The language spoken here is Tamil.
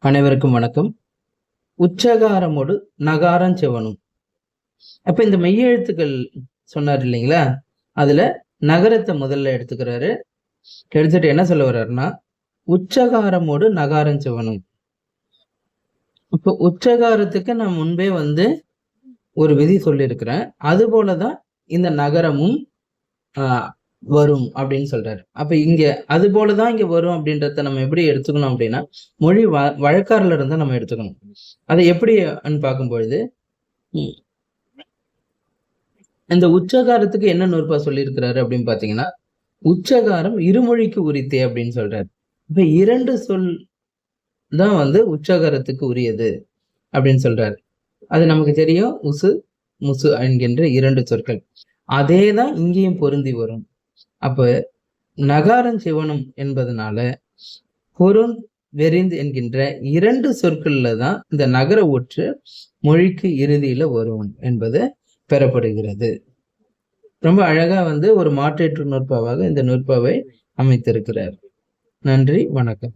அனைவருக்கும் வணக்கம். உச்சகாரமோடு நகாரம் செவனும். அப்ப இந்த மெய்யெழுத்துக்கள் சொன்னார் இல்லைங்களா, அதுல நகரத்தை முதல்ல எடுத்துக்கிறாரு. எடுத்துட்டு என்ன சொல்ல வர்றாருன்னா, உச்சகாரமோடு நகாரம் செவனும். இப்போ உச்சகாரத்துக்கு நான் முன்பே ஒரு விதி சொல்லியிருக்கிறேன். அது போலதான் இந்த நகரமும் வரும் அப்படின்னு சொல்றாரு. அப்ப இங்க அது போலதான் இங்க வரும் அப்படின்றத நம்ம எப்படி எடுத்துக்கணும் அப்படின்னா, மொழி வழக்காறுல இருந்தா நம்ம எடுத்துக்கணும். அதை எப்படி பார்க்கும்பொழுது, இந்த உச்சகாரத்துக்கு என்ன நூற்பா சொல்லியிருக்கிறாரு அப்படின்னு பாத்தீங்கன்னா, உச்சகாரம் இருமொழிக்கு உரித்தே அப்படின்னு சொல்றாரு. இப்ப இரண்டு சொல் தான் உச்சகாரத்துக்கு உரியது அப்படின்னு சொல்றாரு. அது நமக்கு தெரியும். உசு முசு என்கின்ற இரண்டு சொற்கள் அதேதான் இங்கேயும் பொருந்தி வரும். அப்ப நகாரம் சிவனும் என்பதனால பொருந் வெறிந்து என்கின்ற இரண்டு சொற்கள்ல தான் இந்த நகர ஒற்று மொழிக்கு இறுதியில வரும் என்பது பெறப்படுகிறது. ரொம்ப அழகா ஒரு மாற்றேற்று நூற்பாவாக இந்த நூற்பாவை அமைத்திருக்கிறார். நன்றி, வணக்கம்.